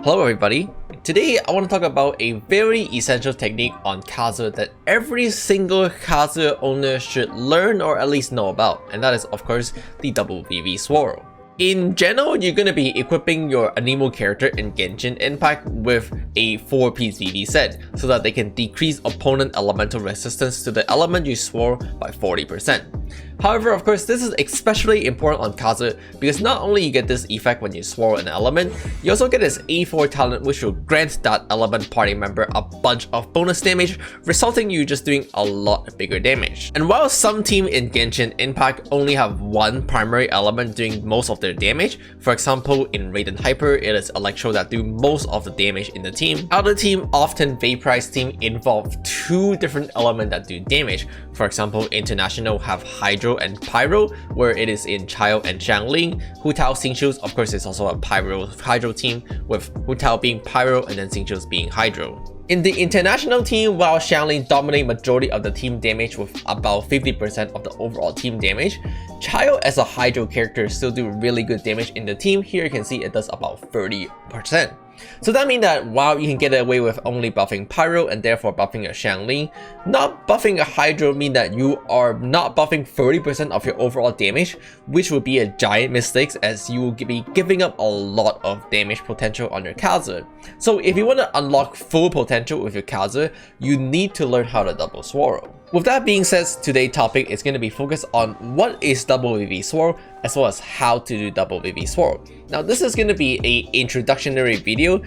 Hello everybody, today I want to talk about a very essential technique on Kazuha that every single Kazuha owner should learn or at least know about, and that is of course the double VV swirl. In general, you're going to be equipping your Anemo character in Genshin Impact with a 4-piece VV set so that they can decrease opponent elemental resistance to the element you swirl by 40%. However, of course, this is especially important on Kazuha because not only you get this effect when you swirl an element, you also get this A4 talent which will grant that element party member a bunch of bonus damage, resulting in you just doing a lot bigger damage. And while some team in Genshin Impact only have one primary element doing most of their damage, for example in Raiden Hyper it is Electro that do most of the damage in the team, other team, often Vaporize team, involve two different elements that do damage. For example, International have Hydro and Pyro, where it is in Chao and Xiangling. Hutow Xingqius, of course, is also a Pyro Hydro team, with Hutow being Pyro and then Xingqius being Hydro. In the international team, while Xiangling dominate majority of the team damage with about 50% of the overall team damage, Chao as a Hydro character still do really good damage in the team. Here you can see it does about 30%. So that means that while you can get away with only buffing Pyro and therefore buffing a Xiangling, not buffing a Hydro means that you are not buffing 30% of your overall damage, which would be a giant mistake as you will be giving up a lot of damage potential on your Kazuha. So if you want to unlock full potential with your Kazuha, you need to learn how to double swirl. With that being said, today's topic is going to be focused on what is double VV swirl as well as how to do double VV swirl. Now this is going to be an introductory video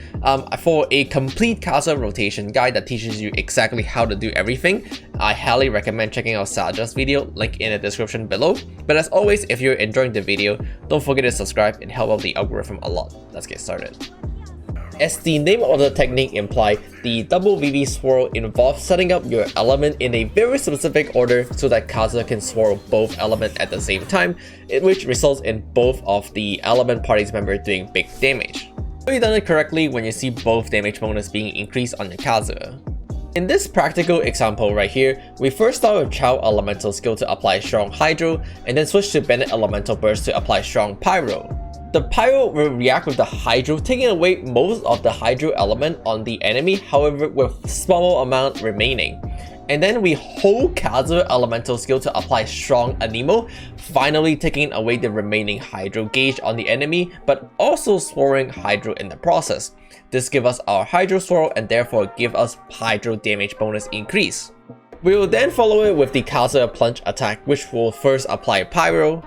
for a complete Kazuha rotation guide that teaches you exactly how to do everything. I highly recommend checking out Saja's video, link in the description below. But as always, if you're enjoying the video, don't forget to subscribe and help out the algorithm a lot. Let's get started. As the name of the technique implies, the double VV swirl involves setting up your element in a very specific order so that Kazuha can swirl both elements at the same time, which results in both of the element party's members doing big damage. So you've done it correctly when you see both damage bonus being increased on your Kazuha. In this practical example right here, we first start with Chao Elemental skill to apply strong Hydro, and then switch to Bennett Elemental Burst to apply strong Pyro. The Pyro will react with the Hydro, taking away most of the Hydro element on the enemy, however with small amount remaining. And then we hold Kazuha Elemental skill to apply strong Anemo, finally taking away the remaining Hydro gauge on the enemy, but also swirling Hydro in the process. This gives us our Hydro swirl and therefore give us Hydro damage bonus increase. We will then follow it with the Kazuha Plunge attack, which will first apply Pyro,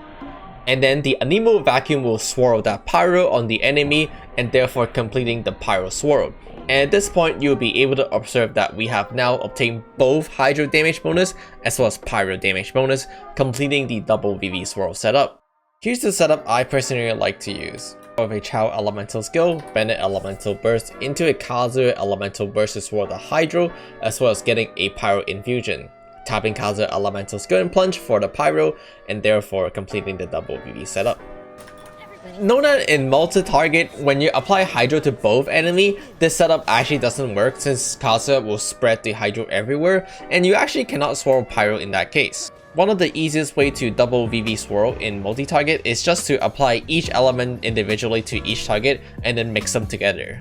and then the Anemo Vacuum will swirl that Pyro on the enemy and therefore completing the Pyro swirl. And at this point, you'll be able to observe that we have now obtained both Hydro damage bonus as well as Pyro damage bonus, completing the double VV swirl setup. Here's the setup I personally like to use. With a Chao Elemental skill, Bennett Elemental Burst into a Kazuha Elemental Burst to swirl the Hydro, as well as getting a Pyro infusion. Tapping Kazuha Elemental skill and plunge for the Pyro, and therefore completing the double VV setup. Note that in MultiTarget, when you apply Hydro to both enemy, this setup actually doesn't work since Kazuha will spread the Hydro everywhere, and you actually cannot swirl Pyro in that case. One of the easiest way to double VV swirl in MultiTarget is just to apply each element individually to each target and then mix them together.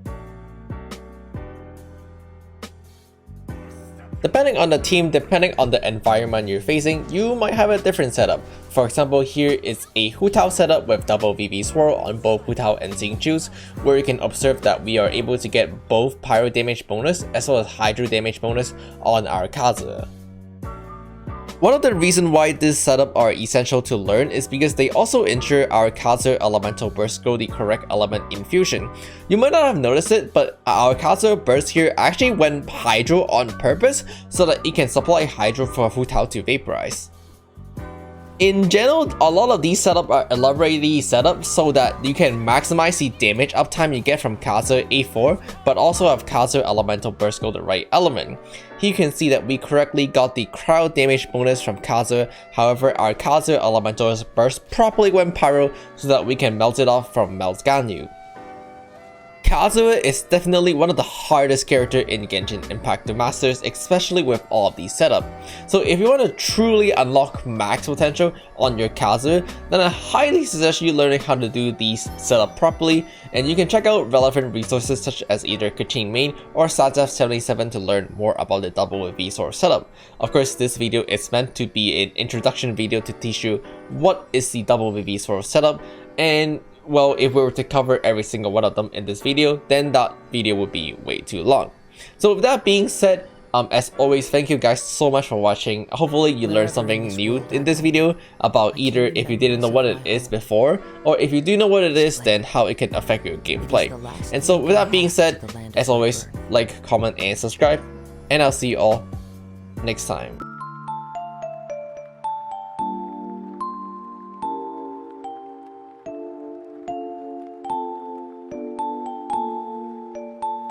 Depending on the team, depending on the environment you're facing, you might have a different setup. For example, here is a Hutow setup with double VV swirl on both Hutow and Xingqius, where you can observe that we are able to get both Pyro damage bonus as well as Hydro damage bonus on our Kazuha. One of the reasons why this setup are essential to learn is because they also ensure our Kazuha Elemental Burst grow the correct element infusion. You might not have noticed it, but our Kazuha Burst here actually went Hydro on purpose so that it can supply Hydro for Hutow to vaporize. In general, a lot of these setups are elaborately set up so that you can maximize the damage uptime you get from Kazuha A4, but also have Kazuha Elemental Burst go the right element. Here you can see that we correctly got the crowd damage bonus from Kazuha, however our Kazuha Elemental Burst properly went Pyro so that we can melt it off from Melt Ganyu. Kazuha is definitely one of the hardest characters in Genshin Impact to master, especially with all of these setup. So if you want to truly unlock max potential on your Kazuha, then I highly suggest you learning how to do these setup properly, and you can check out relevant resources such as either Kachin Main or zajef77 to learn more about the double VV sword setup. Of course, this video is meant to be an introduction video to teach you what is the double VV sword setup, and well, if we were to cover every single one of them in this video, then that video would be way too long. So with that being said, as always, thank you guys so much for watching. Hopefully you learned something new in this video about either if you didn't know what it is before, or if you do know what it is, then how it can affect your gameplay. And so with that being said, as always, like, comment, and subscribe, and I'll see you all next time.